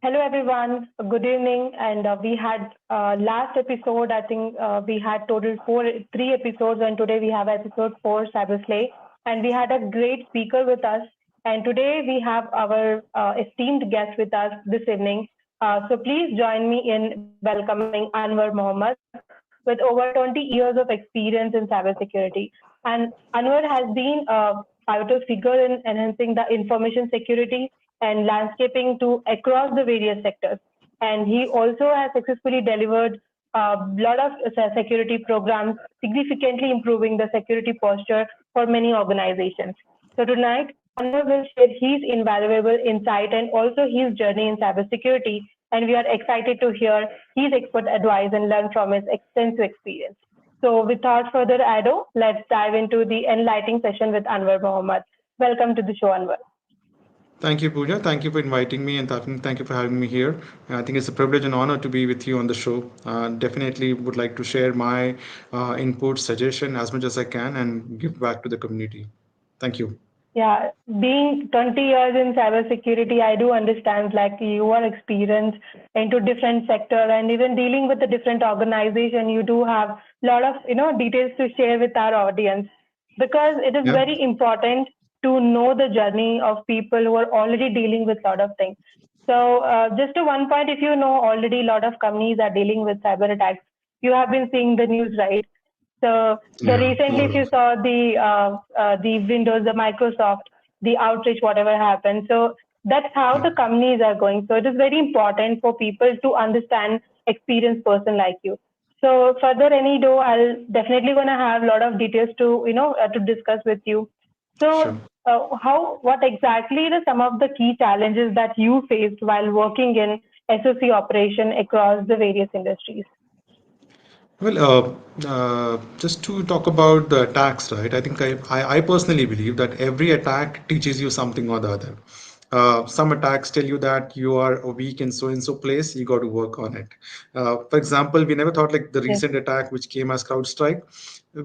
Hello, everyone. Good evening. And we had last episode, I think we had total three episodes, and today we have episode four, Cyber Slay. And we had a great speaker with us. And today we have our esteemed guest with us this evening. So please join me in welcoming Anwar Mohammed with over 20 years of experience in cybersecurity. And Anwar has been a pivotal figure in enhancing the information security and landscaping to across the various sectors. And he also has successfully delivered a lot of security programs, significantly improving the security posture for many organizations. So tonight, Anwar will share his invaluable insight and also his journey in cybersecurity. And we are excited to hear his expert advice and learn from his extensive experience. So without further ado, let's dive into the enlightening session with Anwar Mohammed. Welcome to the show, Anwar. Thank you, Pooja. Thank you for inviting me and thank you for having me here. I think it's a privilege and honor to be with you on the show. Definitely would like to share my input, suggestion as much as I can and give back to the community. Thank you. Yeah, being 20 years in cybersecurity, I do understand like you are experienced into different sector and even dealing with the different organization, you do have a lot of details to share with our audience because it is Yeah. very important to know the journey of people who are already dealing with a lot of things. So just to one point, if you know already a lot of companies are dealing with cyber attacks, you have been seeing the news, right? So the Yeah. recently, if you saw the Windows, the Microsoft, the outreach, whatever happened. So that's how Yeah. the companies are going. So it is very important for people to understand experienced person like you. So further any do, I'll definitely gonna have a lot of details to to discuss with you. Sure. So what exactly are some of the key challenges that you faced while working in SOC operation across the various industries? Just to talk about the attacks, right? I think I personally believe that every attack teaches you something or the other. Some attacks tell you that you are weak in so and so place, you got to work on it. For example, we never thought like the Yes. recent attack which came as CrowdStrike.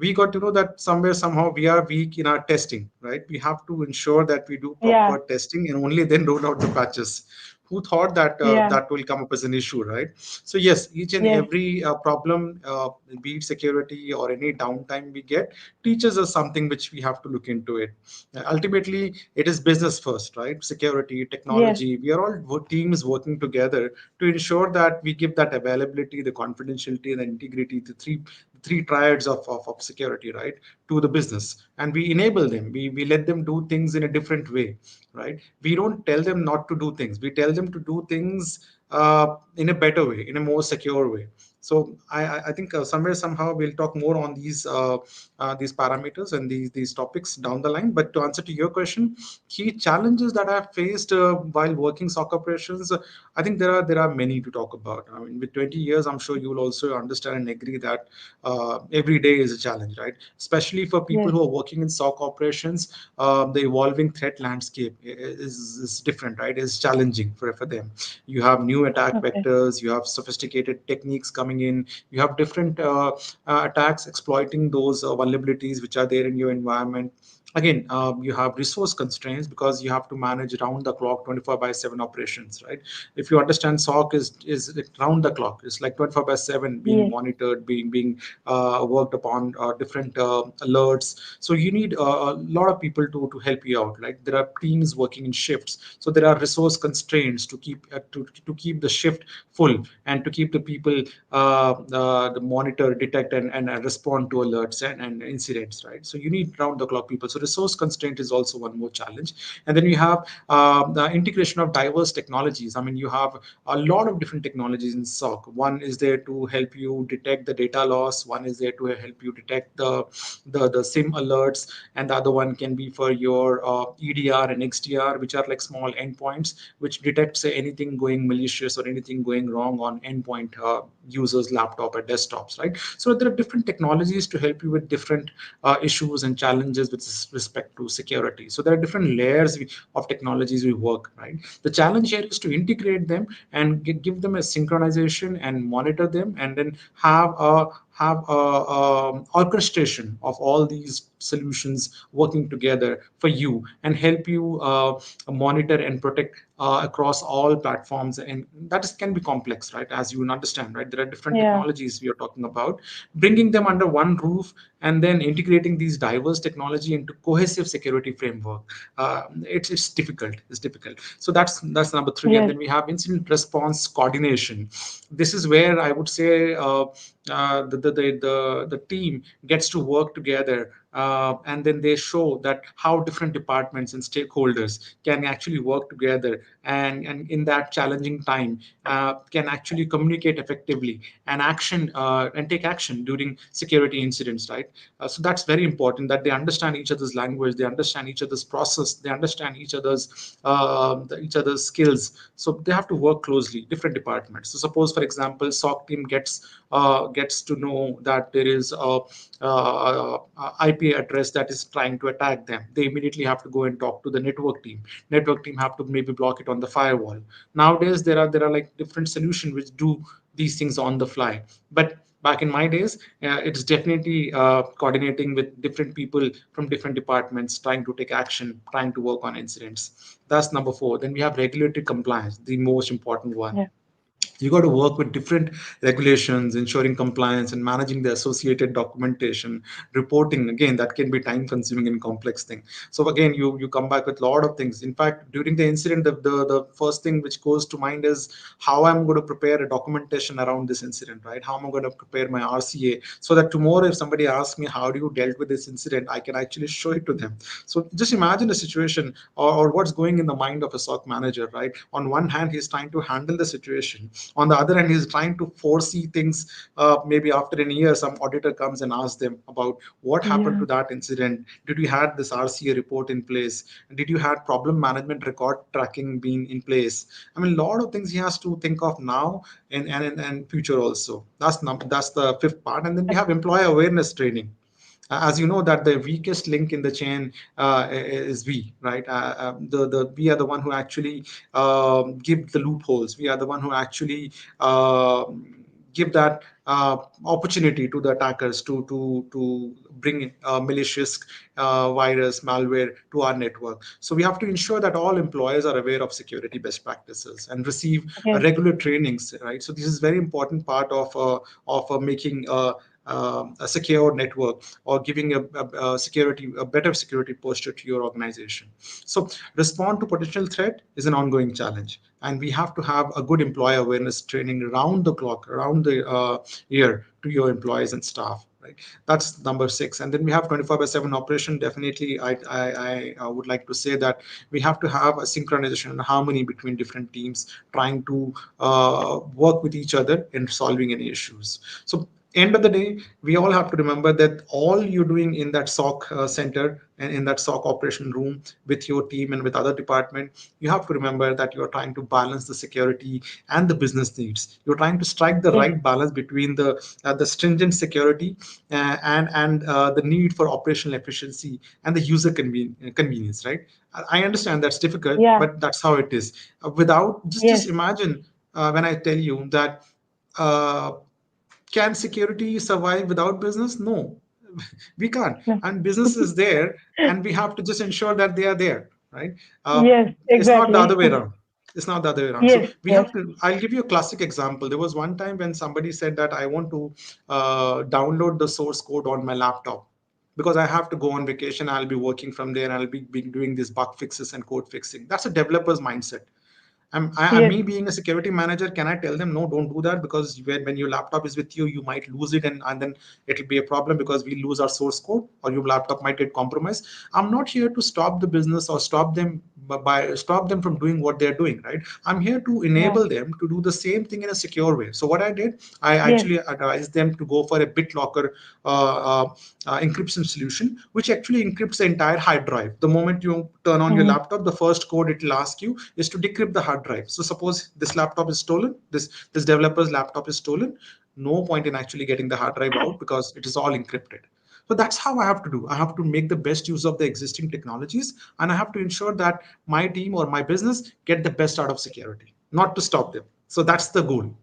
We got to know that somewhere, somehow we are weak in our testing, right? We have to ensure that we do Yeah. proper testing and only then roll out the patches. Who thought that Yeah. that will come up as an issue, right? So yes, each and Yes. every problem, be it security or any downtime we get, teaches us something which we have to look into it. Ultimately, it is business first, right? Security, Yes. technology. We are all teams working together to ensure that we give that availability, the confidentiality, and the integrity, the three triads of security, right, to the business, and we enable them. We let them do things in a different way, right? We don't tell them not to do things. We tell them to do things in a better way, in a more secure way. So I think somewhere somehow we'll talk more on these parameters and these topics down the line. But to answer to your question, key challenges that I've faced while working SOC operations, I think there are many to talk about. I mean, with 20 years, I'm sure you will also understand and agree that every day is a challenge, right? Especially for people Yes. who are working in SOC operations, the evolving threat landscape is different, right? Is challenging for them. You have new attack Okay. vectors, you have sophisticated techniques coming in, you have different attacks exploiting those vulnerabilities which are there in your environment. Again, you have resource constraints because you have to manage round the clock 24 by 7 operations, right? If you understand, SOC is like round the clock. It's like 24 by 7 being Yes. monitored, being worked upon, different alerts. So you need a lot of people to help you out. Like there are teams working in shifts, so there are resource constraints to keep the shift full and to keep the people the monitor, detect, and respond to alerts and incidents, right? So you need round the clock people. So resource constraint is also one more challenge. And then you have the integration of diverse technologies. I mean, you have a lot of different technologies in SOC. One is there to help you detect the data loss. One is there to help you detect the SIM alerts, and the other one can be for your EDR and XDR, which are like small endpoints which detects anything going malicious or anything going wrong on endpoint users' laptop or desktops, right? So there are different technologies to help you with different issues and challenges with respect to security. So there are different layers of technologies we work, right? The challenge here is to integrate them and give them a synchronization and monitor them, and then have have orchestration of all these solutions working together for you and help you monitor and protect across all platforms. And that is, can be complex, right? As you will understand, right? There are different Yeah. technologies we are talking about. Bringing them under one roof and then integrating these diverse technology into cohesive security framework, it's difficult. It's difficult. So that's number three. And Yes. then we have incident response coordination. This is where I would say the team gets to work together, and then they show that how different departments and stakeholders can actually work together, and in that challenging time can actually communicate effectively and action and take action during security incidents, right? So that's very important, that they understand each other's language, they understand each other's process, they understand each other's skills. So they have to work closely, different departments. So suppose, for example, SOC team gets to know that there is a IP address that is trying to attack them. They immediately have to go and talk to the network team. Network team have to maybe block it on the firewall. Nowadays, there are like different solutions which do these things on the fly. But back in my days, it's definitely coordinating with different people from different departments, trying to take action, trying to work on incidents. That's number four. Then we have regulatory compliance, the most important one. Yeah. You got to work with different regulations, ensuring compliance and managing the associated documentation, reporting. Again, that can be time consuming and complex thing. So again, you come back with a lot of things. In fact, during the incident, the first thing which goes to mind is how I'm going to prepare a documentation around this incident, right? How am I going to prepare my RCA, so that tomorrow if somebody asks me how do you dealt with this incident, I can actually show it to them. So just imagine a situation, or what's going in the mind of a SOC manager, right? On one hand, he's trying to handle the situation. On the other hand, he's trying to foresee things. Maybe after a year, some auditor comes and asks them about what happened Yeah. to that incident. Did you had this RCA report in place? Did you had problem management record tracking being in place? I mean, a lot of things he has to think of now and future also. That's the fifth part. And then we have employee awareness training. As you know that the weakest link in the chain is we, right? The we are the one who actually give the loopholes. We are the one who actually uh, give that opportunity to the attackers to bring malicious virus malware to our network. So we have to ensure that all employees are aware of security best practices and receive Yes. regular trainings, right? So this is very important part of making a secure network, or giving a better security posture to your organization. So respond to potential threat is an ongoing challenge, and we have to have a good employee awareness training around the clock, around the year, to your employees and staff, right? That's number six. And then we have 24/7 operation. Definitely, I would like to say that we have to have a synchronization and harmony between different teams trying to work with each other in solving any issues. So end of the day, we all have to remember that all you're doing in that SOC center and in that SOC operation room with your team and with other department, you have to remember that you're trying to balance the security and the business needs. You're trying to strike the Yes. right balance between the stringent security and the need for operational efficiency and the user convenience, right? I understand that's difficult, Yeah. but that's how it is. Without just Yes. imagine when I tell you that. Uh, can security survive without business? No, we can't. No. And business is there, and we have to just ensure that they are there, right? Uh, Yes. it's not the other Exactly. way around. It's not the other way around. So Yes. we Yes. have to. I'll give you a classic example. There was one time when somebody said that I want to download the source code on my laptop because I have to go on vacation. I'll be working from there. I'll be doing these bug fixes and code fixing. That's a developer's mindset. Yes. Me being a security manager, can I tell them no, don't do that, because when your laptop is with you, you might lose it, and then it'll be a problem because we lose our source code, or your laptop might get compromised. I'm not here to stop the business or stop them from doing what they're doing, right? I'm here to Yeah. enable them to do the same thing in a secure way. So what I did, I Yes. actually advised them to go for a BitLocker encryption solution, which actually encrypts the entire hard drive. The moment you turn on your Mhm. laptop, the first code it will ask you is to decrypt the hard drive. So suppose this laptop is stolen, this developer's laptop is stolen, no point in actually getting the hard drive out because it is all encrypted. So that's how I have to do. I have to make the best use of the existing technologies, and I have to ensure that my team or my business get the best out of security, not to stop them. So that's the goal.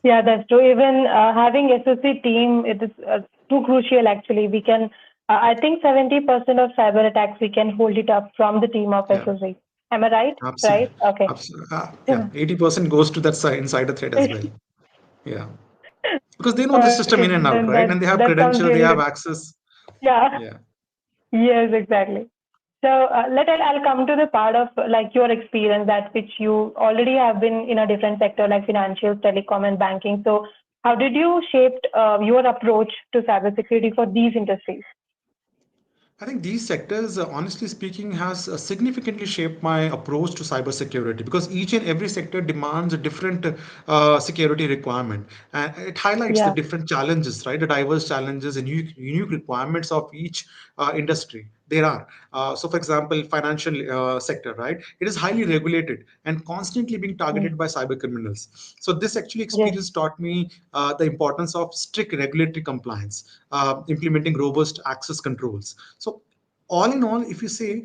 Yeah, that's true. Even having SOC team, it is too crucial actually. We can, I think 70% of cyber attacks, we can hold it up from the team of Yeah, SOC. Am I right? absolutely. Right? Okay. Absolutely. Yeah, 80% goes to that insider thread as well. Yeah, because they know the system in Okay, and out, then right? And they have that sounds credential, they really have good. access. Yeah. Yeah. Yes, exactly. So I'll come to the part of like your experience that which you already have been in a different sector like financial, telecom, and banking. So how did you shape your approach to cybersecurity for these industries? I think these sectors, honestly speaking, has significantly shaped my approach to cybersecurity because each and every sector demands a different security requirement, and it highlights the Yeah. different challenges, right? The diverse challenges and unique requirements of each industry. There are so, for example, financial sector, right? It is highly regulated and constantly being Mm. targeted by cyber criminals. So this actually Yes. experience taught me the importance of strict regulatory compliance, implementing robust access controls. So all in all, if you say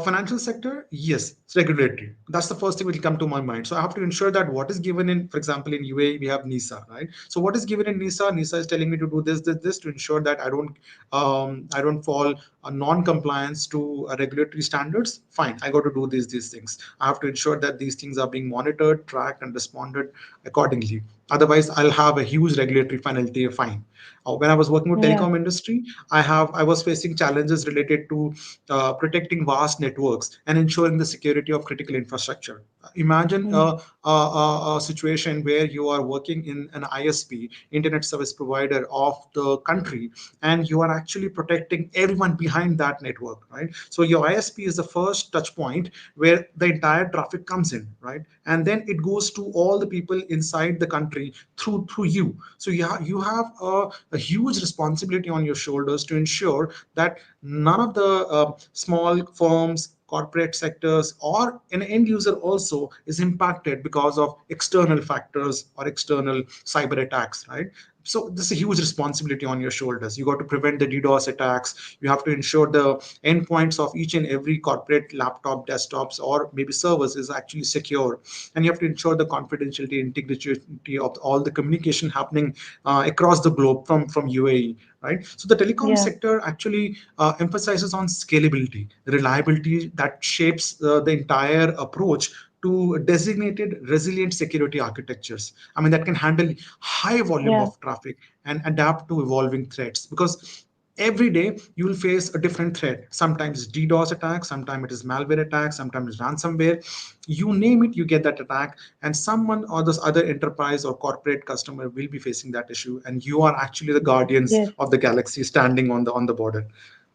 financial sector, yes, it's regulatory. That's the first thing will come to my mind. So I have to ensure that what is given in, for example, in UAE we have NISA, right? So what is given in NISA? NISA is telling me to do this to ensure that I don't fall a non-compliance to regulatory standards. Fine, I got to do these things. I have to ensure that these things are being monitored, tracked, and responded accordingly. Otherwise, I'll have a huge regulatory penalty, a fine. When I was working with Yeah. telecom industry, I was facing challenges related to protecting vast networks and ensuring the security of critical infrastructure. Imagine Mm. a situation where you are working in an ISP, internet service provider of the country, and you are actually protecting everyone behind that network, right? So your ISP is the first touch point where the entire traffic comes in, right? And then it goes to all the people inside the country through you. So you have a huge responsibility on your shoulders to ensure that none of the small firms, corporate sectors, or an end user also is impacted because of external factors or external cyber attacks, right? So this is a huge responsibility on your shoulders. You got to prevent the DDoS attacks. You have to ensure the endpoints of each and every corporate laptop, desktops, or maybe servers is actually secure. And you have to ensure the confidentiality, integrity of all the communication happening across the globe from UAE, right? So the telecom Yeah. sector actually emphasizes on scalability, reliability that shapes the entire approach to designated resilient security architectures. I mean, that can handle high volume Yeah. of traffic and adapt to evolving threats because every day you will face a different threat. Sometimes DDoS attack, sometimes it is malware attack, sometimes it's ransomware. You name it, you get that attack, and someone or this other enterprise or corporate customer will be facing that issue, and you are actually the guardians Yes. of the galaxy standing on the border.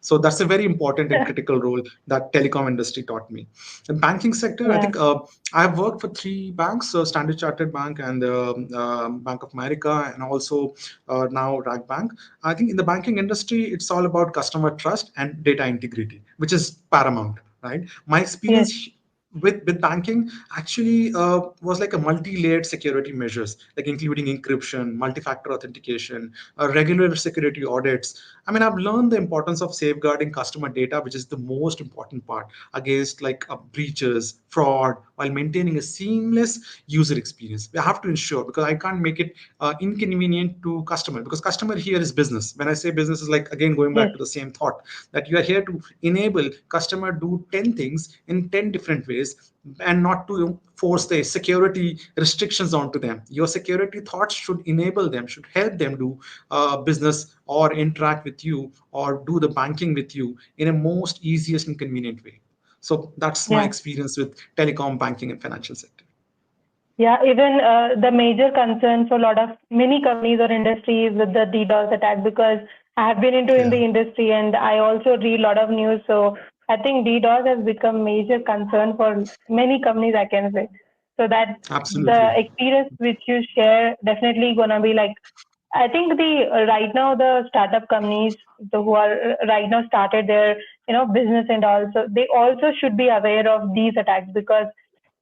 So that's a very important and critical role that telecom industry taught me. The banking sector, I Yeah. think I've worked for three banks, Standard Chartered Bank and Bank of America, and also now Rag Bank. I think in the banking industry, it's all about customer trust and data integrity, which is paramount, right? My Yes. experience with banking actually was like a multi-layered security measures, like including encryption, multi-factor authentication, regular security audits. I mean, I've learned the importance of safeguarding customer data, which is the most important part, against like breaches, fraud, while maintaining a seamless user experience. We have to ensure, because I can't make it inconvenient to customer, because customer here is business. When I say business, is like again going Yes. back to the same thought that you are here to enable customer do 10 things in 10 different ways, and not to force the security restrictions onto them. Your security thoughts should enable them, should help them do business or interact with you or do the banking with you in a most easiest and convenient way. So that's my Yeah. experience with telecom, banking, and financial sector. Yeah, even the major concern for a lot of many companies or industries with the DDoS attack, because I have been into in Yeah, the industry and I also read a lot of news. So I think DDoS has become major concern for many companies, I can say. So that the absolutely, experience which you share definitely gonna be like, I think the right now the startup companies who are right now started their business and also they also should be aware of these attacks, because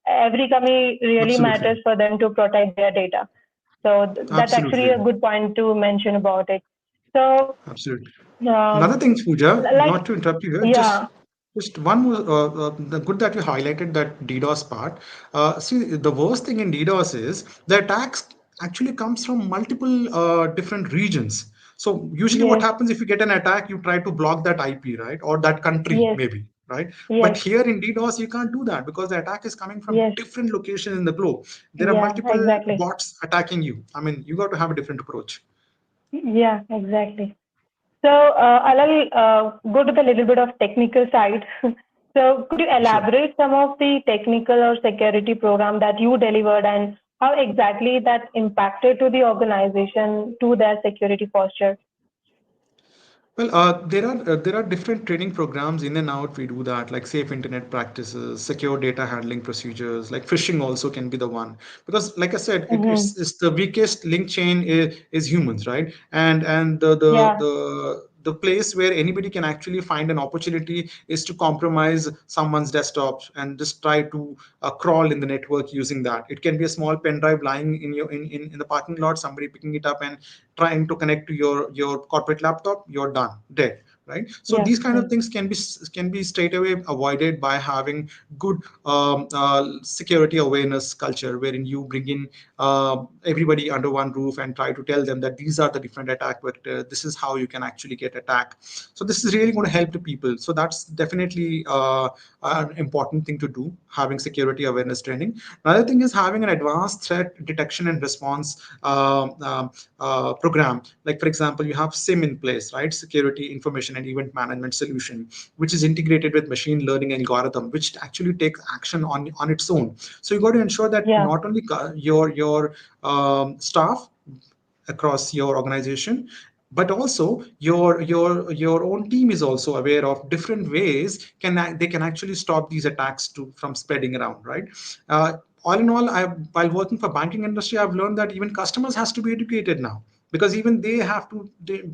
every company really absolutely, matters for them to protect their data. So that's actually absolutely, a good point to mention about it. So absolutely. Another um, thing, Pooja, like not to interrupt you here, yeah, just one more. The good that you highlighted that DDoS part. See, the worst thing in DDoS is the attacks. actually comes from multiple different regions. So usually what Yes, happens, if you get an attack, you try to block that IP, right? Or that country yes, maybe, right? But yes, here in DDoS, you can't do that because the attack is coming from yes, different locations in the globe. There are yeah, multiple exactly. bots attacking you. I mean, you got to have a different approach. Yeah, exactly. So, I'll go to the little bit of technical side. So, could you Sure. elaborate some of the technical or security program that you delivered and how exactly that impacted to the organization to their security posture? Well, there are different training programs in and out. We do that, like safe internet practices, secure data handling procedures. Like phishing also can be the one, because, like I said, Mm-hmm. it's the weakest link chain is humans, right? And Yeah, the place where anybody can actually find an opportunity is to compromise someone's desktop and just try to crawl in the network using that. It can be a small pen drive lying in in the parking lot, somebody picking it up and trying to connect to your corporate laptop. You're done, dead, right? So yeah, these kind yeah, of things can be straight away avoided by having good security awareness culture, wherein you bring in everybody under one roof and try to tell them that these are the different attack vectors, this is how you can actually get attacked. So this is really going to help the people. So that's definitely an important thing to do, having security awareness training. Another thing is having an advanced threat detection and response program. Like, for example, you have SIM in place, right? Security information and event management solution, which is integrated with machine learning algorithm, which actually takes action on its own. So you got to ensure that yeah, not only your staff across your organization, but also your own team is also aware of different ways they can actually stop these attacks from spreading around, right? All in all, while working for banking industry, I've learned that even customers has to be educated now, because even they have to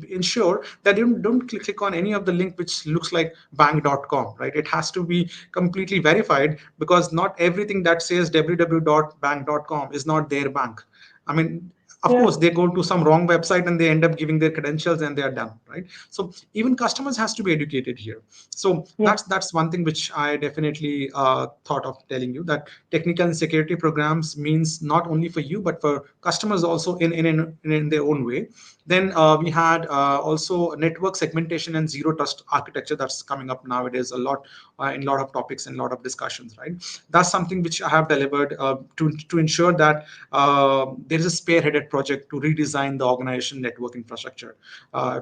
ensure that they don't click on any of the link which looks like bank.com, right? It has to be completely verified, because not everything that says www.bank.com is not their bank. I mean, of yeah, course they go to some wrong website and they end up giving their credentials and they are done, right? So even customers has to be educated here. So yes, that's one thing which I definitely thought of telling you, that technical and security programs means not only for you but for customers also in their own way. Then we had also network segmentation and zero trust architecture that's coming up nowadays a lot, in a lot of topics and a lot of discussions, right? That's something which I have delivered to ensure that there is a spearheaded project to redesign the organization network infrastructure,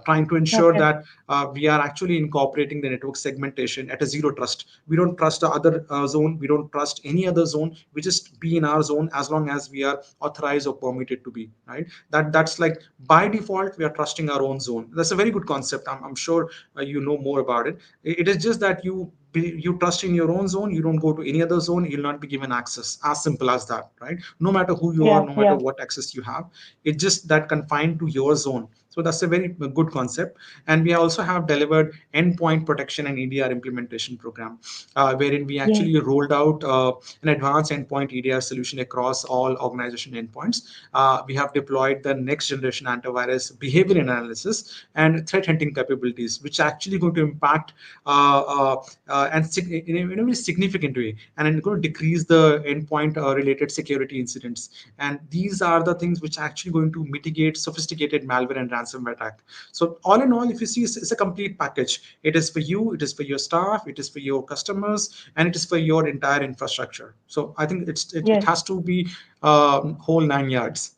trying to ensure okay, that we are actually incorporating the network segmentation at a zero trust. We don't trust the other zone. We don't trust any other zone. We just be in our zone as long as we are authorized or permitted to be, right? That's like by default we are trusting our own zone. That's a very good concept. I'm sure you know more about it. It is just that you trust in your own zone. You don't go to any other zone. You'll not be given access. As simple as that, right? No matter who you are, yeah, no matter yeah, what access you have, it's just that confined to your zone. So that's a very good concept. And we also have delivered endpoint protection and EDR implementation program, wherein we yes, actually rolled out an advanced endpoint EDR solution across all organization endpoints. We have deployed the next generation antivirus behavior analysis and threat hunting capabilities, which are actually going to impact in a very significant way, and it's going to decrease the endpoint related security incidents. And these are the things which are actually going to mitigate sophisticated malware and ransomware attack. So all in all, if you see, it's a complete package. It is for you, it is for your staff, it is for your customers, and it is for your entire infrastructure. So I think it yes. has to be whole 9 yards.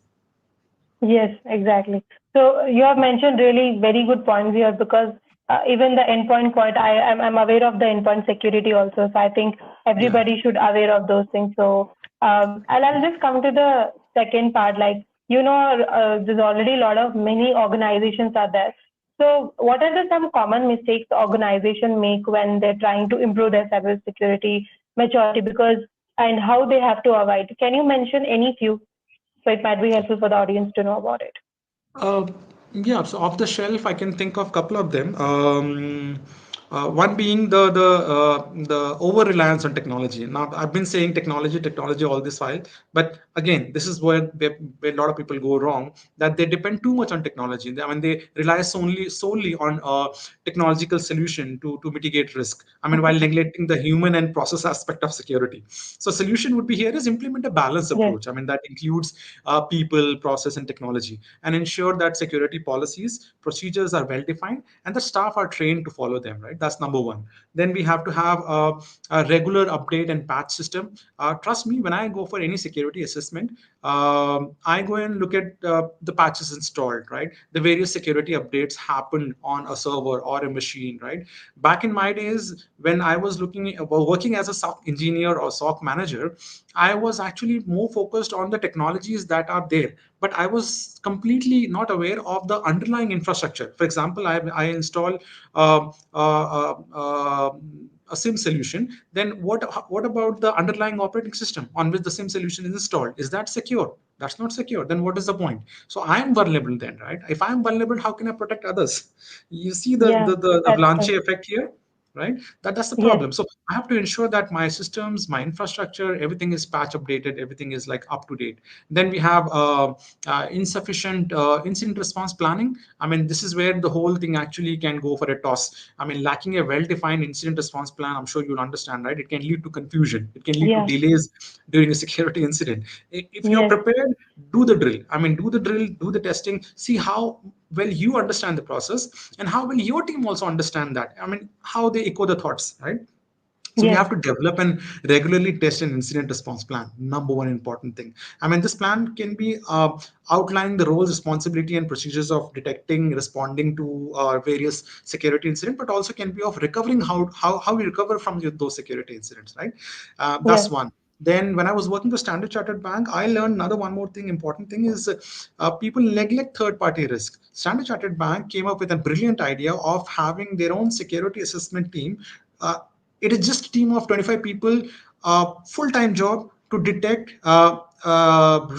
Yes, exactly. So you have mentioned really very good points here because even the endpoint point, I'm aware of the endpoint security also. So I think Yeah. everybody should aware of those things. So I'll just come to the second part. Like there's already a lot of many organizations are there. So what are the some common mistakes organization make when they're trying to improve their cybersecurity maturity? Because and how they have to avoid? Can you mention any few? So it might be helpful for the audience to know about it. Uh, yeah, so off the shelf, I can think of a couple of them. One being the over reliance on technology. Now, I've been saying technology all this while, but again, this is where a lot of people go wrong. That they depend too much on technology. I mean, they rely solely on a technological solution to mitigate risk. I mean, while neglecting the human and process aspect of security. So, solution would be here is implement a balanced Yes. approach. I mean, that includes people, process, and technology, and ensure that security policies, procedures are well defined, and the staff are trained to follow them. Right, that's number one. Then we have to have a regular update and patch system. Trust me, when I go for any security assessment, I go and look at the patches installed. Right, the various security updates happen on a server or a machine. Right, back in my days when I was working as a SOC engineer or SOC manager, I was actually more focused on the technologies that are there, but I was completely not aware of the underlying infrastructure. For example, I install a SIM solution. Then what about the underlying operating system on which the SIM solution is installed? Is that secure? That's not secure. Then what is the point? So I am vulnerable then, right? If I am vulnerable, how can I protect others? You see Yeah, the that's avalanche true. effect here, right? That's the Yes. problem. So I have to ensure that my systems, my infrastructure, everything is patch updated, everything is like up to date. Then we have insufficient incident response planning. I mean, this is where the whole thing actually can go for a toss. I mean, lacking a well-defined incident response plan, I'm sure you'll understand, right? It can lead to confusion. It can lead to Yeah. delays during a security incident. If you're Yes. prepared, do the drill. I mean, do the drill, do the testing, see how well you understand the process and how will your team also understand that. I mean, how they echo the thoughts, right? So we Yes. have to develop and regularly test an incident response plan. Number one important thing. I mean, this plan can be outlining the roles, responsibility, and procedures of detecting, responding to various security incidents, but also can be of recovering how we recover from those security incidents, right? That's Yes. one. Then, when I was working for Standard Chartered Bank, I learned another one more thing. Important thing is people neglect third-party risk. Standard Chartered Bank came up with a brilliant idea of having their own security assessment team. Uh, it is just a team of 25 people, full-time job to detect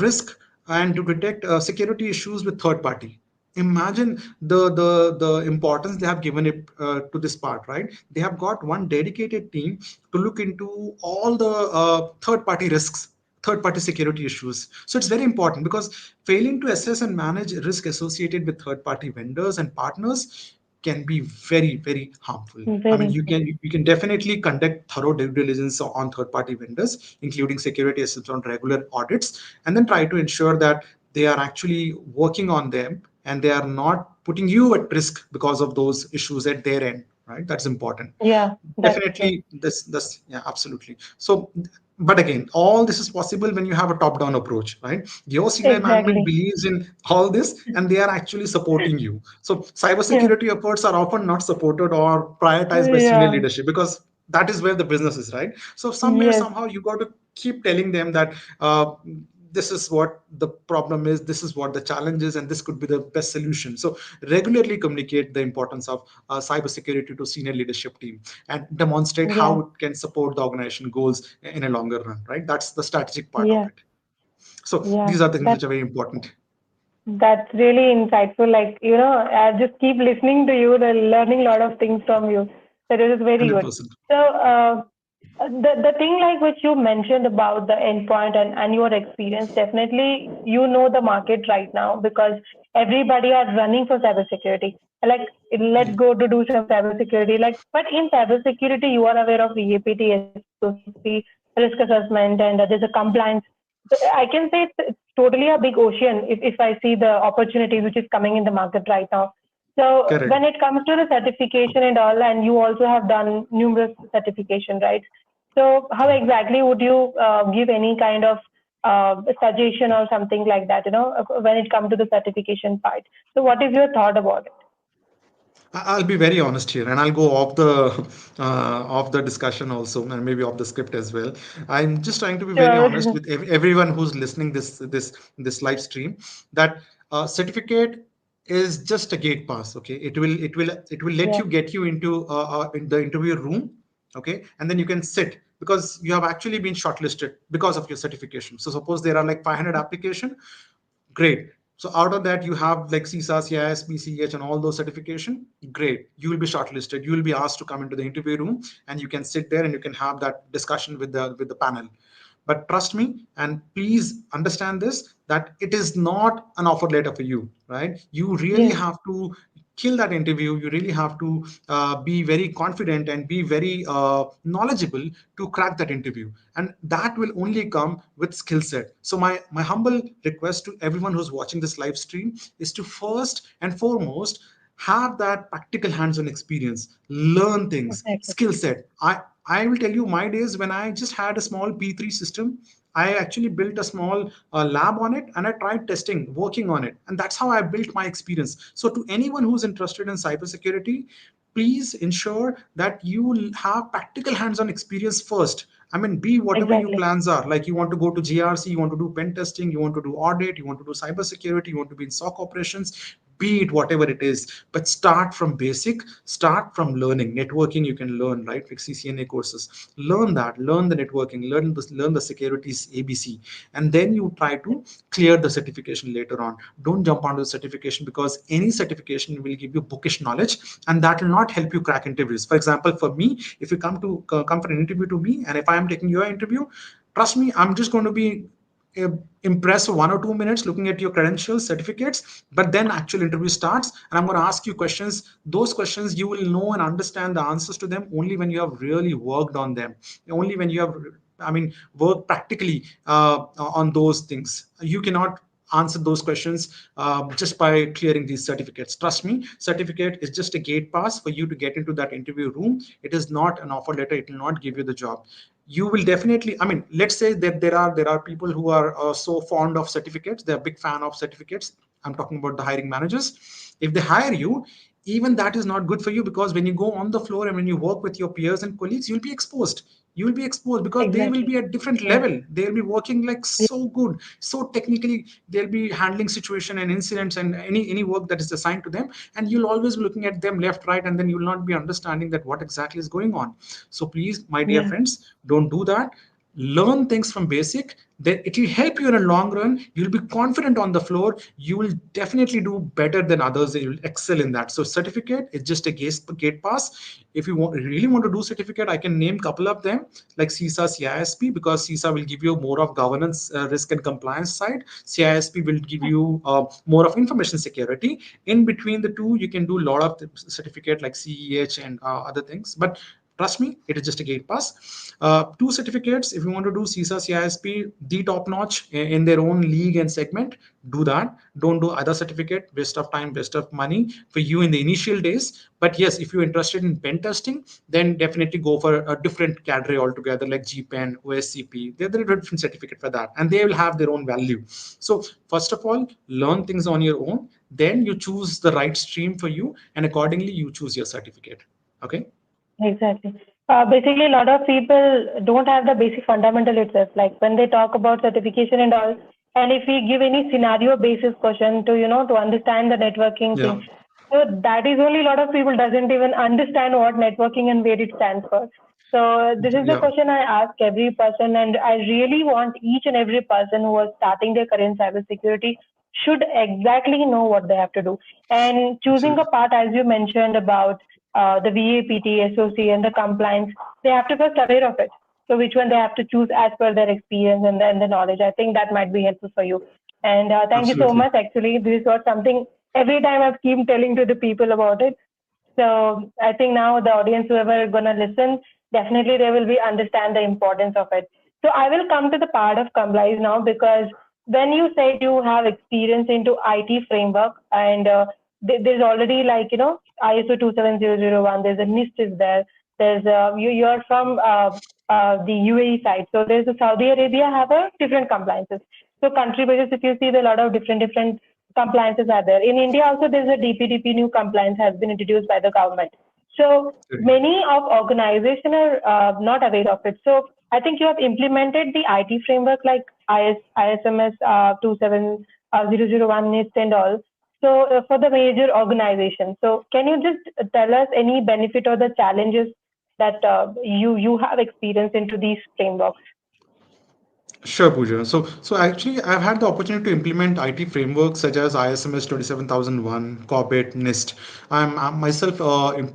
risk and to detect security issues with third party. Imagine the importance they have given it to this part, right? They have got one dedicated team to look into all the third party risks, third party security issues. So it's very important because failing to assess and manage risk associated with third party vendors and partners can be very harmful. I mean, Very true. you can definitely conduct thorough due diligence on third party vendors, including security assessments on regular audits, and then try to ensure that they are actually working on them and they are not putting you at risk because of those issues at their end, right? That's important. Yeah, that's true. Definitely, this yeah, absolutely. So, but again, all this is possible when you have a top-down approach, right? Your senior management Exactly. believes in all this, and they are actually supporting you. So, Yeah. cybersecurity efforts are often not supported or prioritized by senior Yeah. leadership because that is where the business is, right? So, somewhere, Yes. somehow, you got to keep telling them that this is what the problem is, this is what the challenge is, and this could be the best solution. So regularly communicate the importance of cybersecurity to senior leadership team and demonstrate how Yeah. it can support the organization goals in a longer run, right? That's the strategic part of Yeah. it. So Yeah. these are things which That are very important. that's really insightful. Like, I just keep listening to you, learning a lot of things from you. That is very good. 100%. So, the thing like which you mentioned about the endpoint and your experience, definitely you know the market right now because everybody are running for cybersecurity. Like, let's Yeah, go to do some cybersecurity. Like, but in cybersecurity, you are aware of EAPT, SOCP, risk assessment, and there's a compliance. I can say it's totally a big ocean if I see the opportunities which is coming in the market right now. So when correct. it comes to the certification and all, and you also have done numerous certification, right? So how exactly would you give any kind of suggestion or something like that, when it comes to the certification part? So what is your thought about it? I'll be very honest here, and I'll go off the discussion also, and maybe off the script as well. I'm just trying to be very honest Sure. with everyone who's listening this live stream that certificate is just a gate pass. Okay, it will let Yeah. you get you into in the interview room. Okay, and then you can sit because you have actually been shortlisted because of your certification. So suppose there are like 500 application. Great. So out of that, you have like CISA, CISP, CH, and all those certification. Great, you will be shortlisted. You will be asked to come into the interview room, and you can sit there and you can have that discussion with the panel. But trust me, and please understand this, that it is not an offer letter for you, right? You really Yes, have to kill that interview. You really have to be very confident and be very knowledgeable to crack that interview, and that will only come with skill set. So my humble request to everyone who's watching this live stream is to first and foremost have that practical hands-on experience, learn things, exactly. skill set. I will tell you my days when I just had a small P3 system. I actually built a small lab on it, and I tried testing, working on it. And that's how I built my experience. So, to anyone who's interested in cybersecurity, please ensure that you will have practical hands on experience first. I mean, be whatever your Exactly. plans are. Like you want to go to GRC, you want to do pen testing, you want to do audit, you want to do cybersecurity, you want to be in SOC operations, be it whatever it is. But start from basic, start from learning. Networking you can learn, right? Like CCNA courses. Learn that, learn the networking, learn the securities ABC, and then you try to clear the certification later on. Don't jump onto the certification, because any certification will give you bookish knowledge, and that will not help you crack interviews. For example, for me, if you come for an interview to me, and if I am taking your interview, trust me, I'm just going to be uh, impressed for 1 or 2 minutes looking at your credentials, certificates, but then actual interview starts, and I'm going to ask you questions. Those questions you will know and understand the answers to them only when you have really worked on them, only when you have, I mean, worked practically on those things. You cannot answer those questions just by clearing these certificates. Trust me, certificate is just a gate pass for you to get into that interview room. It is not an offer letter. It will not give you the job. You will definitely, I mean, let's say that there are people who are so fond of certificates. They're a big fan of certificates. I'm talking about the hiring managers. If they hire you, even that is not good for you, because when you go on the floor and when you work with your peers and colleagues, you'll be exposed. You will be exposed because they will Exactly. be at different Yes. level. They'll be working like so good, so technically. They'll be handling situation and incidents and any work that is assigned to them, and you'll always be looking at them left, right, and then you'll not be understanding that what exactly is going on. So please, my dear Yeah. friends, don't do that. Learn things from basic, then it will help you in a long run. You'll be confident on the floor. You will definitely do better than others. You will excel in that. So certificate is just a gate pass. If you really want to do certificate, I can name a couple of them, like CISA, CISP, because CISA will give you more of governance, risk and compliance side. CISP will give you more of information security. In between the two, you can do a lot of certificate like CEH and other things. But trust me, it is just a gate pass. Two certificates, if you want to do CISA, CISP, the top notch in their own league and segment, do that. Don't do other certificate, waste of time, waste of money for you in the initial days. But yes, if you're interested in pen testing, then definitely go for a different cadre altogether, like GPen, OSCP. They're a different certificate for that, and they will have their own value. So first of all, learn things on your own. Then you choose the right stream for you, and accordingly, you choose your certificate. Okay. Exactly. Basically, a lot of people don't have the basic fundamental itself. Like when they talk about certification and all, and if we give any scenario basis question to to understand the networking Yeah. thing, so that is only a lot of people doesn't even understand what networking and where it stands for. So this is the Yeah. question I ask every person, and I really want each and every person who is starting their career in cybersecurity should exactly know what they have to do. And choosing a Absolutely. part, as you mentioned about the VAPT, SOC, and the compliance, they have to first aware of it. So which one they have to choose as per their experience and the knowledge. I think that might be helpful for you. And thank you so Absolutely. much. Actually, this was something every time I've keep telling to the people about it. So I think now the audience, whoever gonna listen, definitely they will be understand the importance of it. So I will come to the part of compliance now because when you said you have experience into IT framework and there's already like ISO 27001, there's a NIST is there. There's you're from the UAE side, so there's a Saudi Arabia have a different compliances. So country basis, if you see, there are a lot of different compliances are there. In India also there's a DPDP new compliance has been introduced by the government. So Correct. many of organizations are not aware of it. So I think you have implemented the IT framework like ISMS 27001 NIST and all. So for the major organizations, so can you just tell us any benefit or the challenges that you have experienced into these frameworks? Sure, Pooja. So actually, I've had the opportunity to implement IT frameworks such as ISMS 27001, COBIT, NIST. I'm myself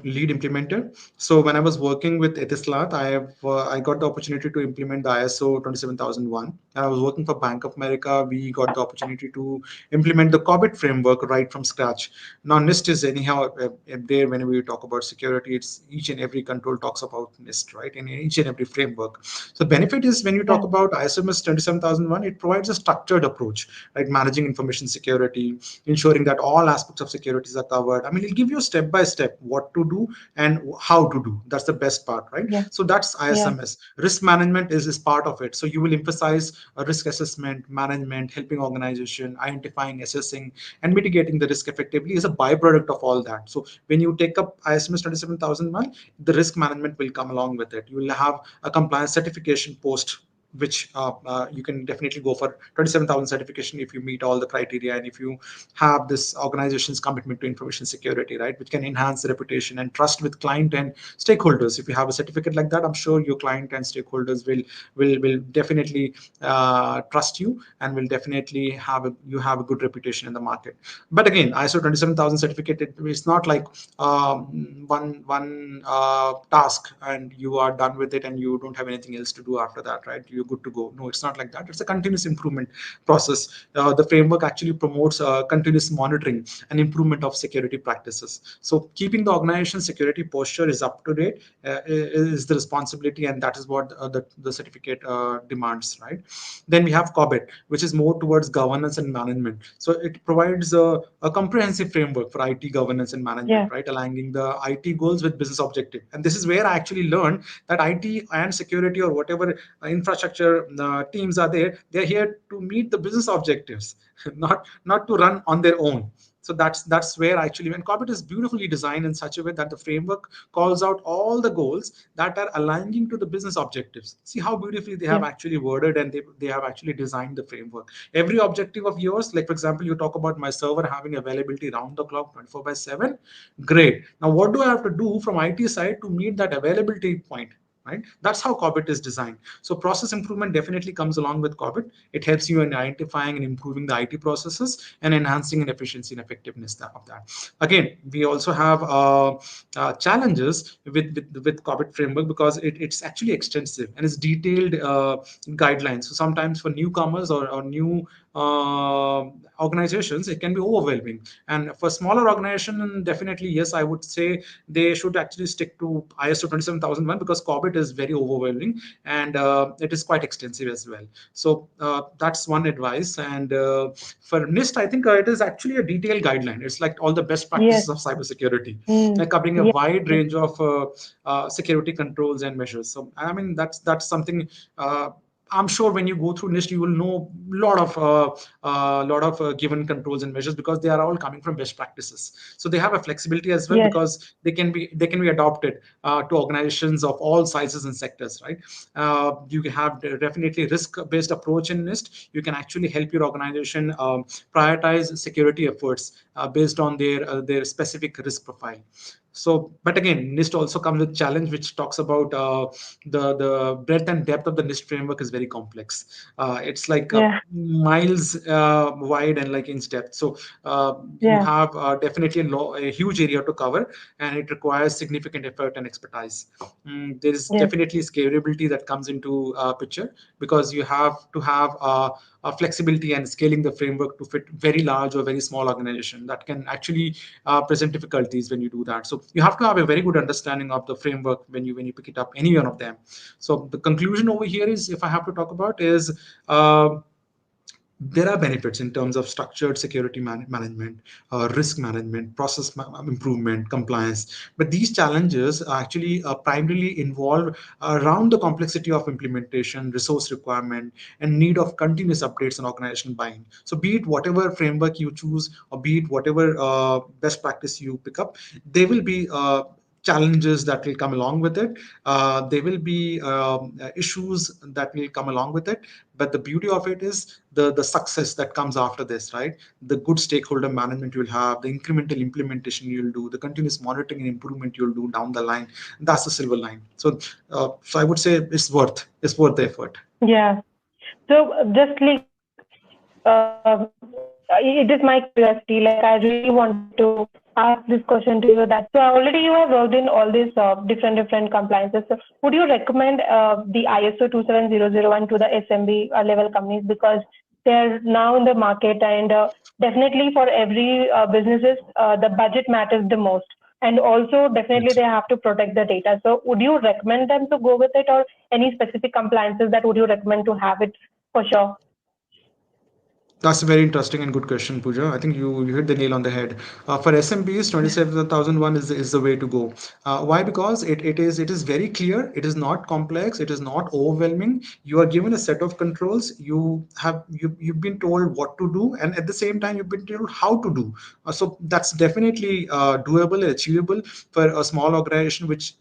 lead implementer. So when I was working with Etisalat, I got the opportunity to implement the ISO 27001. And I was working for Bank of America. We got the opportunity to implement the COBIT framework right from scratch. Now NIST is anyhow there whenever we talk about security, it's each and every control talks about NIST, right? In each and every framework. So the benefit is when you talk Yeah. about ISMS 27001, it provides a structured approach, like managing information security, ensuring that all aspects of securities are covered. I mean, it'll give you step by step what to do and how to do. That's the best part, right? Yeah. So that's Yeah. ISMS. Risk management is part of it. So you will emphasize risk assessment, management, helping organization, identifying, assessing, and mitigating the risk effectively is a byproduct of all that. So when you take up ISMS 27001, the risk management will come along with it. You will have a compliance certification post, which you can definitely go for 27,000 certification if you meet all the criteria and if you have this organization's commitment to information security, right, which can enhance the reputation and trust with client and stakeholders. If you have a certificate like that, I'm sure your client and stakeholders will definitely trust you and will definitely have a good reputation in the market. But again, ISO 27000 certificate, it's not like one task and you are done with it and you don't have anything else to do after that, right? You're good to go. No, it's not like that. It's a continuous improvement process. The framework actually promotes continuous monitoring and improvement of security practices. So keeping the organization security posture is up to date is the responsibility, and that is what the certificate demands, right? Then we have COBIT, which is more towards governance and management. So it provides a comprehensive framework for IT governance and management, Yeah. right? Aligning the IT goals with business objective. And this is where I actually learned that IT and security or whatever infrastructure teams are there, they're here to meet the business objectives, not to run on their own. So that's where actually when Corbett is beautifully designed in such a way that the framework calls out all the goals that are aligning to the business objectives. See how beautifully they have Yeah. actually worded and they have actually designed the framework. Every objective of yours, like for example, you talk about my server having availability round the clock 24 by 7. Great. Now, what do I have to do from IT side to meet that availability point? Right? That's how Corbett is designed. So process improvement definitely comes along with Corbett. It helps you in identifying and improving the IT processes and enhancing an efficiency and effectiveness of that. Again, we also have challenges with Corbett framework because it's actually extensive and it's detailed guidelines. So sometimes for newcomers or new uh, organizations, it can be overwhelming. And for smaller organization, definitely yes, I would say they should actually stick to ISO 27001 because Corbett is very overwhelming and it is quite extensive as well. So that's one advice. And for NIST, I think it is actually a detailed guideline. It's like all the best practices Yes. of cybersecurity, Mm. covering a Yes. wide Yes. range of security controls and measures. So I mean that's something. I'm sure when you go through NIST, you will know lot of given controls and measures because they are all coming from best practices. So they have a flexibility as well Yes. because they can be adopted to organizations of all sizes and sectors, right? You have definitely risk-based approach in NIST. You can actually help your organization prioritize security efforts based on their specific risk profile. So, but again, NIST also comes with challenge, which talks about the breadth and depth of the NIST framework is very complex. It's like Yeah. miles wide and like inch depth. So you Yeah. have definitely a huge area to cover, and it requires significant effort and expertise. There is Yes. definitely scalability that comes into picture because you have to have flexibility and scaling the framework to fit very large or very small organization that can actually present difficulties when you do that. So you have to have a very good understanding of the framework when you pick it up, any one of them. So the conclusion over here is, if I have to talk about, is uh, there are benefits in terms of structured security management, risk management, process improvement, compliance. But these challenges actually primarily involve around the complexity of implementation, resource requirement, and need of continuous updates and organizational buy-in. So, be it whatever framework you choose, or be it whatever best practice you pick up, there will be challenges that will come along with it. There will be issues that will come along with it, but the beauty of it is the success that comes after this, right? The good stakeholder management you'll have, the incremental implementation you'll do, the continuous monitoring and improvement you'll do down the line. That's the silver line. So I would say it's worth the effort. Yeah. So just like it is my curiosity. Like I really wanted to ask this question to you. That so already you have worked in all these different compliances. So would you recommend the ISO 27001 to the SMB level companies because they are now in the market and definitely for every businesses the budget matters the most. And also definitely Yes. they have to protect the data. So would you recommend them to go with it or any specific compliances that would you recommend to have it for sure? That's a very interesting and good question, Pooja. I think you hit the nail on the head. For SMBs, 27001 is the way to go. Why? Because it is very clear. It is not complex. It is not overwhelming. You are given a set of controls. You've been told what to do, and at the same time you've been told how to do. So that's definitely doable and achievable for a small organization which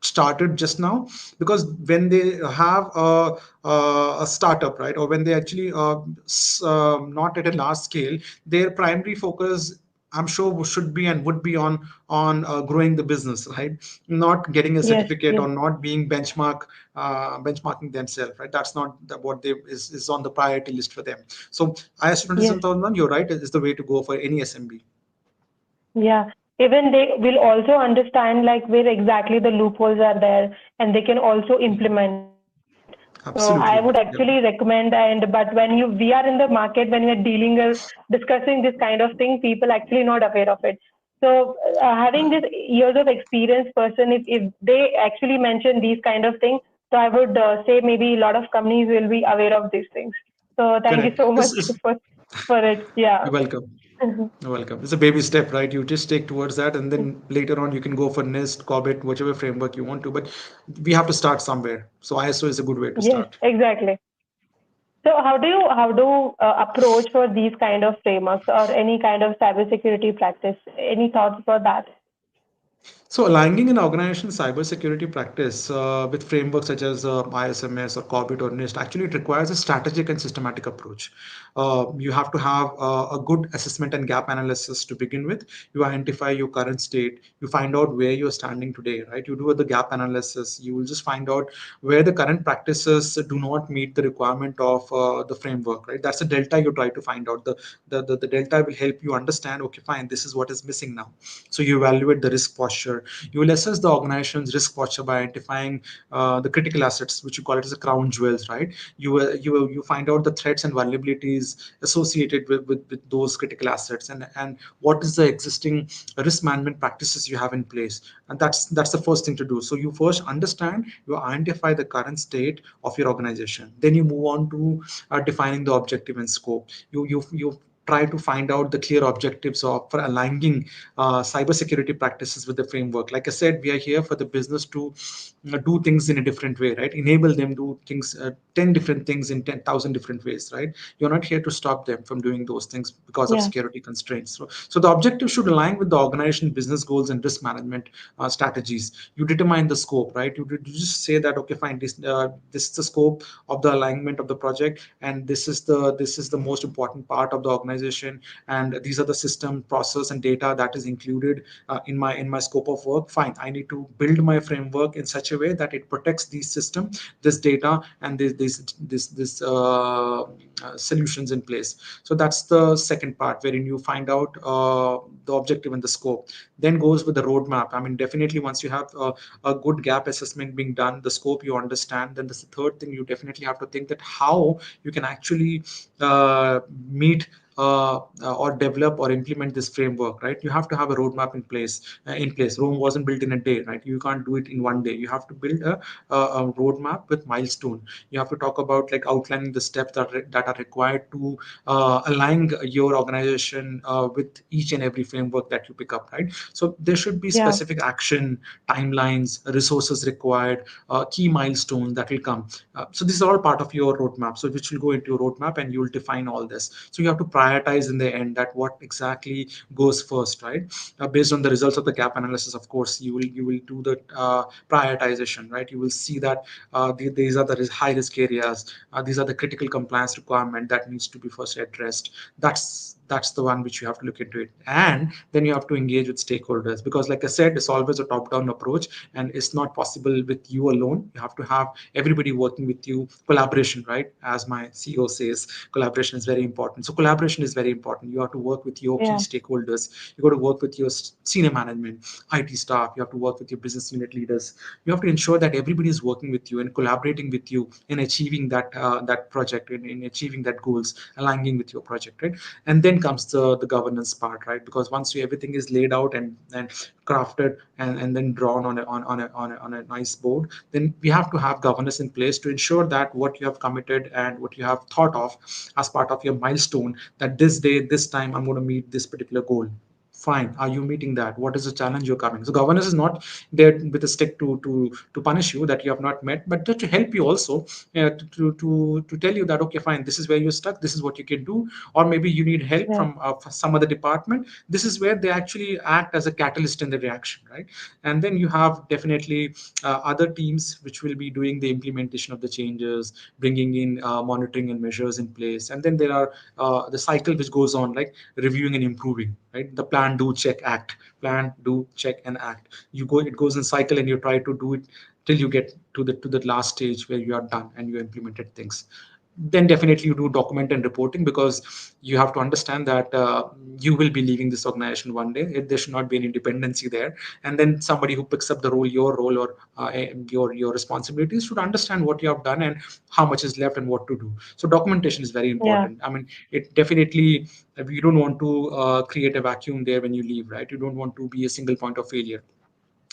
started just now, because when they have a startup, right, or when they actually not at a large scale, their primary focus, I'm sure, should be and would be on growing the business, right, not getting a Yes, certificate yes, or not being benchmarking themselves, right. That's not what they is on the priority list for them. So ISO yes. 27001, you're right, is the way to go for any SMB. Yeah. Even they will also understand like where exactly the loopholes are there and they can also implement it. So I would Absolutely. actually Yep. recommend and but when we are in the market when we are dealing or discussing this kind of thing, people actually not aware of it. So having this years of experience person, if they actually mention these kind of things, so I would say maybe a lot of companies will be aware of these things. So thank you Correct. so much This is for it. Yeah. You're welcome. You're welcome. It's a baby step, right? You just take towards that, and then later on you can go for NIST, Corbett, whichever framework you want to. But we have to start somewhere. So ISO is a good way to Yes, start. exactly. So how do you approach for these kind of frameworks or any kind of cybersecurity practice? Any thoughts for that? So, aligning an organization's cybersecurity practice with frameworks such as ISMS or Corbett or NIST, actually it requires a strategic and systematic approach. You have to have a good assessment and gap analysis to begin with. You identify your current state. You find out where you're standing today, right? You do the gap analysis. You will just find out where the current practices do not meet the requirement of the framework, right? That's the delta you try to find out. The delta will help you understand, okay, fine, this is what is missing now. So you evaluate the risk posture. You will assess the organization's risk posture by identifying the critical assets, which you call it as a crown jewels, right? You find out the threats and vulnerabilities associated with those critical assets, and what is the existing risk management practices you have in place. And that's the first thing to do. So you first understand, you identify the current state of your organization. Then you move on to defining the objective and scope. You try to find out the clear objectives of for aligning cybersecurity practices with the framework. Like I said, we are here for the business to do things in a different way, right? Enable them to do things, 10 different things in 10,000 different ways, right? You're not here to stop them from doing those things because of Yeah, security constraints. So the objective should align with the organization business goals and risk management strategies. You determine the scope, right? You just say that, okay, fine, this is the scope of the alignment of the project, and this is the most important part of the organization, and these are the system, process, and data that is included in my scope of work. Fine, I need to build my framework in such a way that it protects these system, this data, and this solutions in place. So that's the second part, wherein you find out the objective and the scope. Then goes with the roadmap. I mean, definitely once you have a good gap assessment being done, the scope you understand, then this the third thing, you definitely have to think that how you can actually meet or develop or implement this framework, right? You have to have a roadmap in place. Rome wasn't built in a day, right? You can't do it in one day. You have to build a roadmap with milestone. You have to talk about like outlining the steps that are required to align your organization with each and every framework that you pick up, right? So there should be yeah, specific action, timelines, resources required, key milestones that will come. So this is all part of your roadmap. So which will go into your roadmap, and you will define all this. So you have to prioritize in the end that what exactly goes first, right? Based on the results of the gap analysis, of course, you will do the prioritization, right? You will see that these are the high risk areas. These are the critical compliance requirement that needs to be first addressed. That's the one which you have to look into it. And then you have to engage with stakeholders, because like I said, it's always a top down approach, and it's not possible with you alone. You have to have everybody working with you. Collaboration, right? As my CEO says, collaboration is very important. So collaboration is very important. You have to work with your key Yeah. stakeholders. You got to work with your senior management, IT staff. You have to work with your business unit leaders. You have to ensure that everybody is working with you and collaborating with you in achieving that project, in achieving that goals, aligning with your project, right? And then comes the governance part, right? Because once everything is laid out and crafted and then drawn on a nice board, then we have to have governance in place to ensure that what you have committed and what you have thought of as part of your milestone, that this day, this time, I'm going to meet this particular goal. Fine, are you meeting that? What is the challenge you're coming? So governance is not there with a stick to punish you that you have not met, but to help you also, to tell you that, okay, fine, this is where you're stuck, this is what you can do. Or maybe you need help Yeah. from some other department. This is where they actually act as a catalyst in the reaction, right? And then you have definitely other teams which will be doing the implementation of the changes, bringing in monitoring and measures in place. And then there are the cycle which goes on, like reviewing and improving, right? The plan, do, check, act. Plan, do, check, and act. It goes in cycle, and you try to do it till you get to the last stage where you are done and you implemented things. Then definitely you do document and reporting, because you have to understand that you will be leaving this organization one day. There should not be any dependency there. And then somebody who picks up the role, your role, or your responsibilities, should understand what you have done and how much is left and what to do. So documentation is very Yeah. important. I mean, it definitely, you don't want to create a vacuum there when you leave, right? You don't want to be a single point of failure.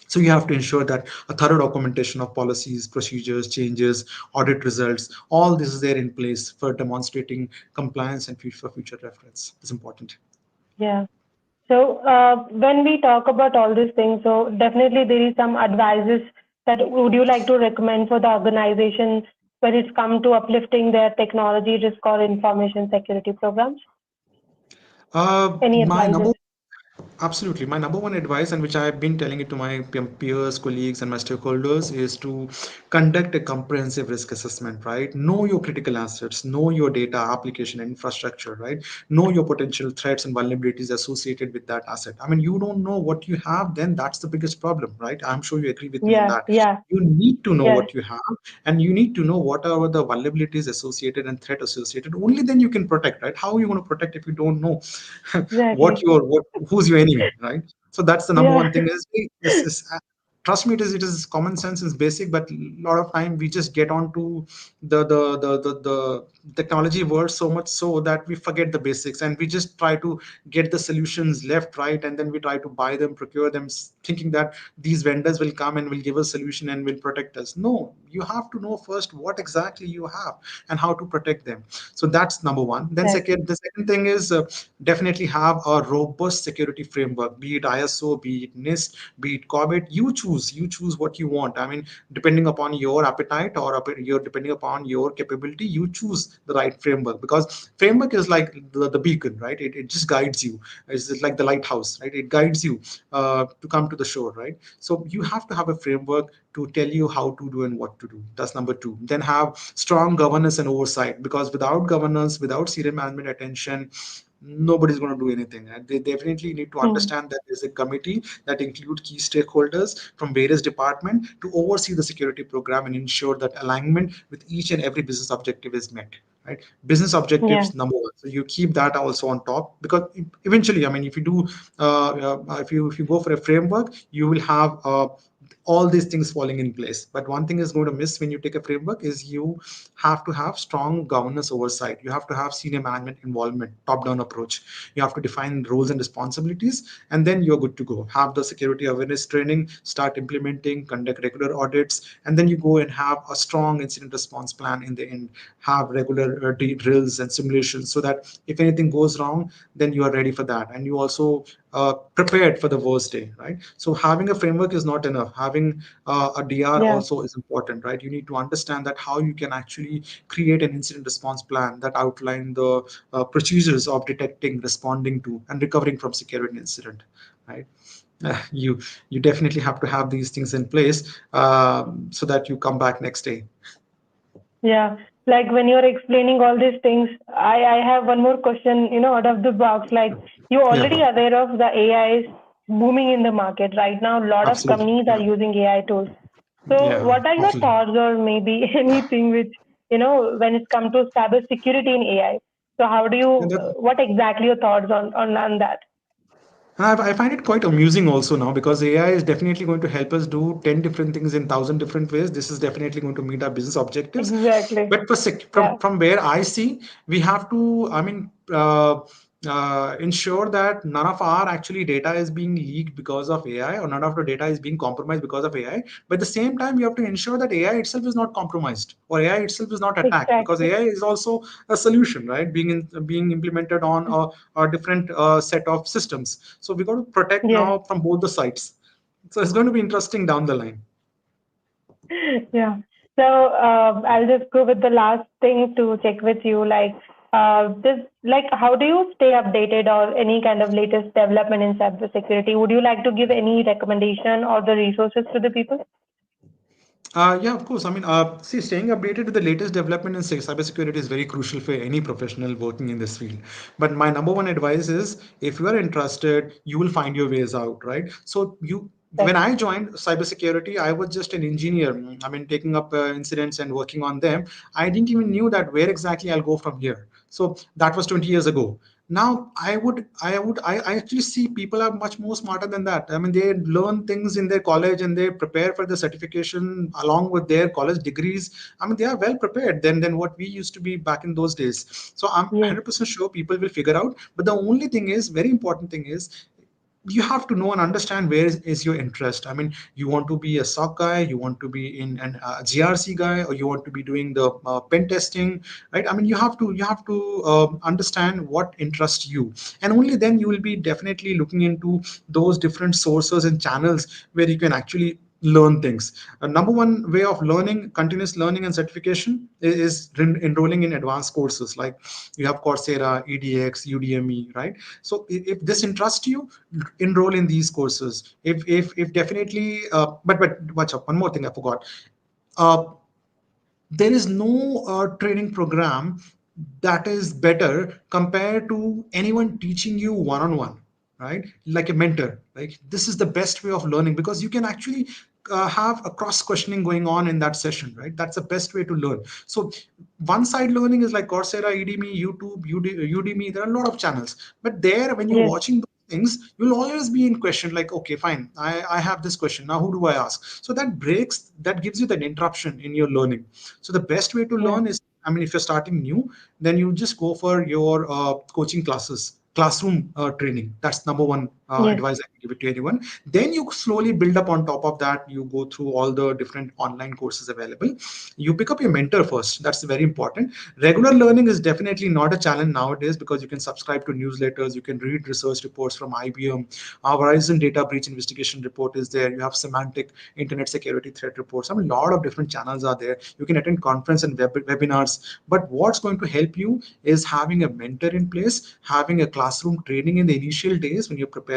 So you have to ensure that a thorough documentation of policies, procedures, changes, audit results, all this is there in place for demonstrating compliance and for future reference. It's important. Yeah. So when we talk about all these things, so definitely there is some advices that would you like to recommend for the organization when it's come to uplifting their technology risk or information security programs? Any My number advices? Absolutely. My number one advice, and which I've been telling it to my peers, colleagues, and my stakeholders, is to conduct a comprehensive risk assessment, right? Know your critical assets, know your data, application, and infrastructure, right? Know your potential threats and vulnerabilities associated with that asset. I mean, you don't know what you have, then that's the biggest problem, right? I'm sure you agree with me on Yeah. that. Yeah. You need to know Yes. what you have, and you need to know what are the vulnerabilities associated and threat associated. Only then you can protect, right? How are you going to protect if you don't know Exactly. who's your enemy, right? So that's the number Yeah. one thing trust me, it is common sense, is basic, but a lot of time we just get on to the technology world so much so that we forget the basics, and we just try to get the solutions left, right, and then we try to buy them, procure them, thinking that these vendors will come and will give us solution and will protect us. No, you have to know first what exactly you have and how to protect them. So that's number one. Then Exactly. the second thing is, definitely have a robust security framework, be it ISO, be it NIST, be it COBIT. You choose what you want. I mean, depending upon your appetite, or your depending upon your capability, you choose the right framework, because framework is like the beacon, right? It just guides you. It's like the lighthouse, right? It guides you to come to the shore, right? So you have to have a framework to tell you how to do and what to do. That's number two. Then have strong governance and oversight, because without governance, without senior management attention, nobody's going to do anything. And they definitely need to Hmm. understand that there's a committee that include key stakeholders from various departments to oversee the security program and ensure that alignment with each and every business objective is met, right? Business Yeah. objectives number one, so you keep that also on top, because eventually, I mean, if you do if you go for a framework, you will have all these things falling in place. But one thing is going to miss when you take a framework is you have to have strong governance oversight. You have to have senior management involvement, top down approach. You have to define roles and responsibilities, and then you're good to go. Have the security awareness training, start implementing, conduct regular audits, and then you go and have a strong incident response plan in the end. Have regular drills and simulations, so that if anything goes wrong, then you are ready for that, and you also prepared for the worst day, right? So having a framework is not enough. Having a DR Yeah. also is important, right? You need to understand that how you can actually create an incident response plan that outline the procedures of detecting, responding to, and recovering from security incident, right? You definitely have to have these things in place so that you come back next day. Yeah. Like when you're explaining all these things, I have one more question, out of the box. Like you're Yeah, already aware of the AI is booming in the market right now. A lot of absolutely. companies are Yeah, using AI tools. So yeah, what are your absolutely. thoughts or maybe anything which, when it comes to cyber security in AI? So how do And you, that, what exactly your thoughts on that? and I find it quite amusing also now because AI is definitely going to help us do 10 different things in 1,000 different ways. This is definitely going to meet our business objectives. Exactly. But Yeah. from where I see, we have to, I mean, ensure that none of our actually data is being leaked because of AI, or none of the data is being compromised because of AI. But at the same time, we have to ensure that AI itself is not compromised or AI itself is not attacked, because Exactly. AI is also a solution, right? Being implemented on a different set of systems. So we got to protect Yes. now from both the sides. So it's going to be interesting down the line. Yeah. So I'll just go with the last thing to check with you. How do you stay updated or any kind of latest development in cybersecurity? Would you like to give any recommendation or the resources to the people? Yeah, of course. I mean, see, staying updated with the latest development in cybersecurity is very crucial for any professional working in this field. But my number one advice is, if you are interested, you will find your ways out, right? So when Right. I joined cybersecurity, I was just an engineer. I mean, taking up incidents and working on them. I didn't even knew that where exactly I'll go from here. So that was 20 years ago. Now I actually see people are much more smarter than that. I mean, they learn things in their college and they prepare for the certification along with their college degrees. I mean, they are well prepared than what we used to be back in those days. So I'm Yes. 100% sure people will figure out. But the only thing is, very important thing is, you have to know and understand where is your interest. I mean, you want to be a SOC guy, you want to be in an GRC guy, or you want to be doing the pen testing, right? I mean, you have to understand what interests you, and only then you will be definitely looking into those different sources and channels where you can actually learn things. Number one way of learning, continuous learning and certification, is enrolling in advanced courses like you have Coursera, EDX, Udemy, right? So if this interests you, enroll in these courses. If definitely, but watch out. One more thing I forgot. Uh, there is no training program that is better compared to anyone teaching you one on one, right? Like a mentor. Like, this is the best way of learning, because you can actually have a cross questioning going on in that session, right? That's the best way to learn. So one side learning is like Coursera, Udemy, YouTube, Udemy. There are a lot of channels, but there, when you're Yes. watching things, you'll always be in question, like, okay, fine, I have this question now, who do I ask? So that gives you that interruption in your learning. So the best way to Yeah. learn is, I mean, if you're starting new, then you just go for your coaching classes, classroom training. That's number one Yes. advice I can give it to anyone. Then you slowly build up on top of that. You go through all the different online courses available. You pick up your mentor first. That's very important. Regular learning is definitely not a challenge nowadays, because you can subscribe to newsletters, you can read research reports from IBM. Our Horizon Data Breach Investigation Report is there. You have Semantic Internet Security Threat Reports. I mean, a lot of different channels are there. You can attend conference and webinars. But what's going to help you is having a mentor in place, having a classroom training in the initial days when you're preparing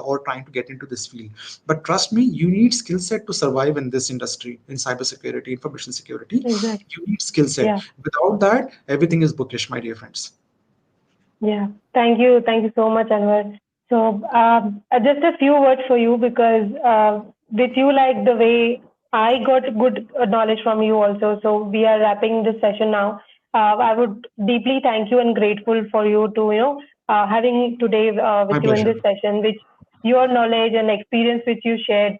or trying to get into this field. But trust me, you need skill set to survive in this industry, in cybersecurity, information security. Exactly. You need skill set. Yeah. Without that, everything is bookish, my dear friends. Yeah. Thank you. Thank you so much, Anwar. So, just a few words for you because with you, like the way I got good knowledge from you also. So, we are wrapping this session now. I would deeply thank you and grateful for you to, having today with My you in pleasure. this session, which your knowledge and experience which you shared.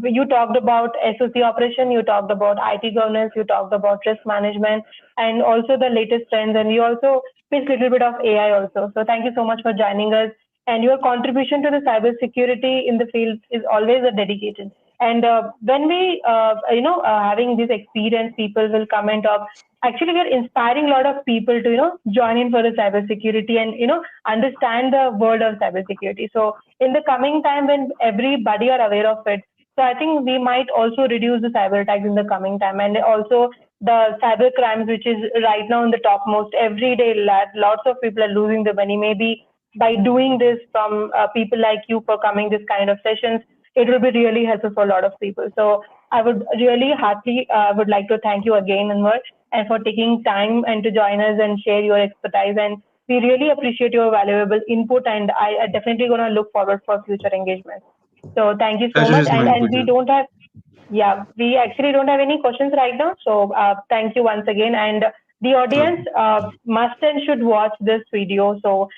You talked about SOC operation, you talked about IT governance, you talked about risk management, and also the latest trends. And you also pitched a little bit of AI also. So thank you so much for joining us. And your contribution to the cybersecurity in the field is always a dedicated. And when we, having this experience, people will comment of actually we're inspiring a lot of people to join in for the cybersecurity and understand the world of cybersecurity. So in the coming time when everybody are aware of it, so I think we might also reduce the cyber attacks in the coming time, and also the cyber crimes, which is right now in the topmost. Every day, lots of people are losing their money. Maybe by doing this from people like you for coming this kind of sessions, it will be really helpful for a lot of people. So I would really heartily would like to thank you again, Anwar. and for taking time and to join us and share your expertise. And we really appreciate your valuable input, and I definitely going to look forward for future engagements. So thank you so Pleasure much. is mine, And Pooja. we don't have, yeah, we actually don't have any questions right now. So thank you once again. And the audience Okay. must and should watch this video. So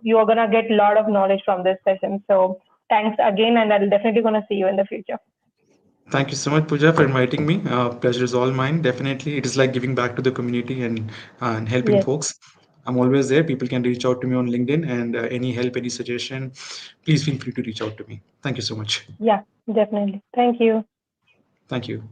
you are going to get a lot of knowledge from this session. So thanks again. And I'll definitely going to see you in the future. Thank you so much, Pooja, for inviting me. Pleasure is all mine. Definitely, it is like giving back to the community and helping Yes. folks. I'm always there. People can reach out to me on LinkedIn, and any help, any suggestion, please feel free to reach out to me. Thank you so much. Yeah, definitely. Thank you. Thank you.